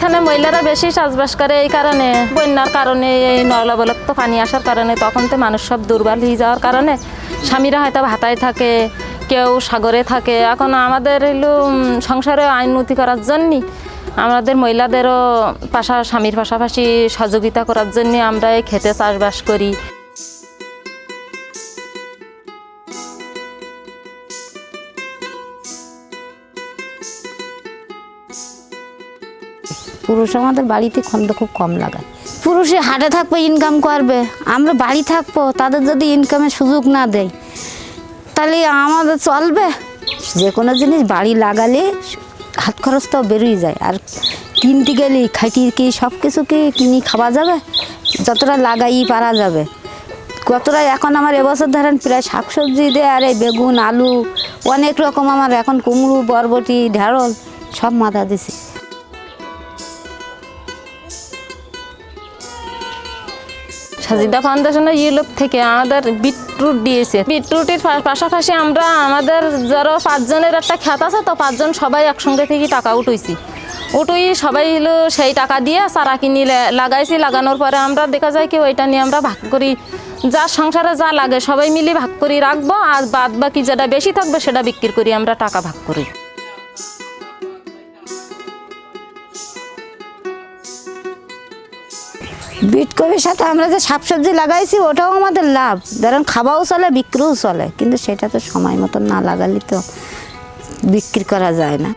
এখানে মহিলারা বেশি চাষবাস করে এই কারণে, বন্যার কারণে, এই নলবলক্ত পানি আসার কারণে তখন তো মানুষ সব দুর্বল হয়ে যাওয়ার কারণে স্বামীরা হয়তো ভাতায় থাকে, কেউ সাগরে থাকে। এখন আমাদের হলো সংসারে উন্নতি করার জন্যই আমাদের মহিলাদেরও স্বামীর পাশাপাশি সহযোগিতা করার জন্য আমরা এই খেতে চাষবাস করি। পুরুষ আমাদের বাড়িতে খন্দ খুব কম লাগায়। পুরুষে হাটে থাকবে, ইনকাম করবে, আমরা বাড়ি থাকবো, তাদের যদি ইনকামের সুযোগ না দেয় তাহলে আমাদের চলবে? যে কোনো জিনিস বাড়ি লাগালে হাত খরচটাও বেরোই যায়, আর কিনতে গেলে খাইটি কি সব কিছু কি কিনে খাওয়া যাবে? যতটা লাগাই পারা যাবে কতটা। এখন আমার এবছর ধরেন প্রায় শাকসবজি দেয়, আর এই বেগুন, আলু, অনেক রকম আমার এখন কুমড়ো, বরবটি, ঢেঁড়স সব মাথা দিছি। সাজিদা ফাউন্ডেশনের ইউরোপ থেকে আমাদের বিটরুট দিয়েছে। বিটরুটের পাশাপাশি আমরা আমাদের যারা 5 জনের একটা খাত আছে, তো 5 জন সবাই একসঙ্গে থেকে টাকা উঠেছি। সবাই হলো সেই টাকা দিয়ে চারা কিনে লাগাইছি। লাগানোর পরে আমরা দেখা যায় কি ওইটা নিয়ে আমরা ভাগ করি, যার সংসারে যা লাগে সবাই মিলে ভাগ করি রাখবো, আর বাদ বাকি যেটা বেশি থাকবে সেটা বিক্রি করি আমরা টাকা ভাগ করি। বিটকপির সাথে আমরা যে শাকসবজি লাগাইছি ওটাও আমাদের লাভ, ধরেন খাওয়াও চলে, বিক্রিও চলে, কিন্তু সেটা তো সময় মতন না লাগালে তো বিক্রি করা যায় না।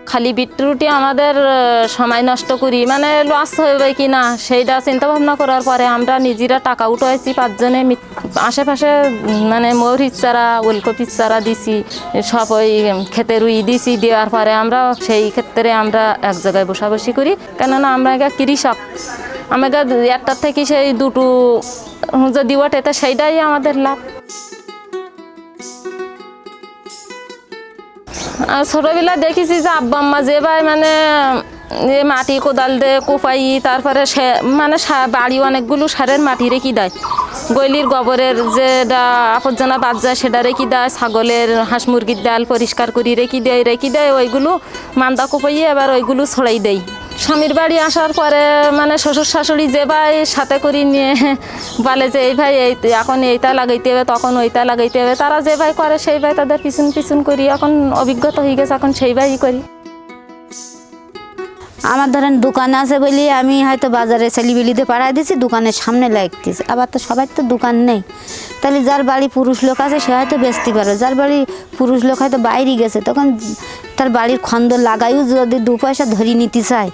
খালি বিটরুটি আমাদের সময় নষ্ট করি, মানে লস হবে কি না সেইটা চিন্তা ভাবনা করার পরে আমরা নিজেরা টাকা উঠাইছি 5 জনে। আশেপাশে মানে মরিচ চারা, ওলকপির চারা দিছি, সব ওই খেতে রুই দিছি। দেওয়ার পরে আমরা সেই ক্ষেত্রে আমরা এক জায়গায় বসাবসি করি, কেননা আমরা কৃষক। আমাকে একটার থেকে সেই দুটো যদি ওঠে তো সেইটাই আমাদের লাভ। ছোটোবেলা দেখেছি যে আব্বা আম্মা যে ভাই মানে মাটি কোদাল দিয়ে কোপাই, তারপরে মানে বাড়ি অনেকগুলো সারের মাটি রেখে দেয়, গলির গোবরের যেটা আবর্জনা বাদ যায় সেটা রেখে দেয়, ছাগলের হাঁস মুরগির ডাল পরিষ্কার করে রেখে দেয়, ওইগুলো মান্দা কোপাইয়ে এবার ওইগুলো ছড়াই দেয়। স্বামীর বাড়ি আসার পরে মানে শ্বশুর শাশুড়ি যে ভাই সাথে করে নিয়ে বলে যে এই ভাই এখন এইটা লাগাইতে হবে, তখন ওইটা লাগাইতে হবে, তারা যে ভাই করে সেই ভাই তাদের পিছন করি। এখন অভিজ্ঞতা হয়ে গেছে, এখন সেই ভাই করি। আমার ধরেন দোকান আছে বলি আমি হয়তো বাজারে ছেলিবেলিতে পাড়ায় দিছি, দোকানের সামনে লাগতেছে। আবার তো সবাই তো দোকান নেই, তাহলে যার বাড়ি পুরুষ লোক আছে সে হয়তো বেচতে পারে, যার বাড়ি পুরুষ লোক হয়তো বাইরে গেছে, তখন তার বাড়ির খন্দ লাগাইও যদি 2 পয়সা ধরিয়ে নিতে চায়,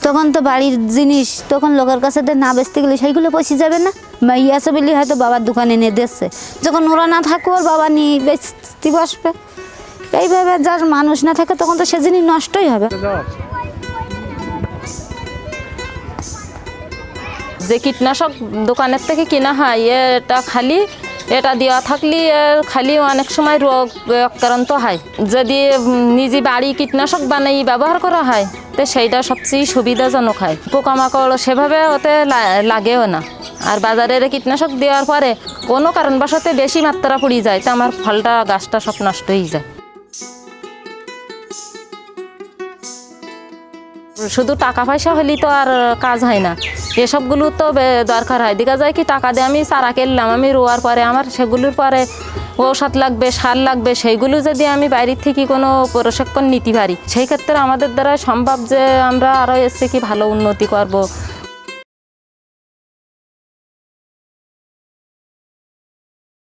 তখন তো বাড়ির জিনিস তখন লোকের কাছে না বেচতে গেলে সেইগুলো পচে যাবে না? মাই আছে বলি হয়তো বাবার দোকানে এনে দিচ্ছে, যখন ওরা না থাকবে ওর বাবা নিয়ে বেচতে বসবে। এইভাবে যার মানুষ না থাকে তখন তো সে জিনিস নষ্টই হবে। যে কীটনাশক দোকানের থেকে কেনা হয় এটা দেওয়া থাকলে খালি অনেক সময় রোগ আক্রান্ত হয়। যদি নিজে বাড়ি কীটনাশক বানাই ব্যবহার করা হয় তো সেইটা সবচেয়ে সুবিধাজনক হয়, পোকামাকড় সেভাবে ওতে লাগেও না। আর বাজারের কীটনাশক দেওয়ার পরে কোনো কারণবশত বেশি মাত্রা পড়ে যায়, তো আমার ফলটা গাছটা সব নষ্ট হয়ে যায়। শুধু টাকা পয়সা হলেই তো আর কাজ হয় না, এসবগুলো তো দরকার হয়। দেখা যায় কি টাকা দিয়ে আমি চারা কিনলাম, আমি রোয়ার পরে আমার সেগুলোর পরে ঔষধ লাগবে, সার লাগবে, সেইগুলো যদি আমি বাইরের থেকে কোনো প্রশিক্ষণ নিতে পারি সেই ক্ষেত্রে আমাদের দ্বারা সম্ভব যে আমরা আরও এসে কি ভালো উন্নতি করব।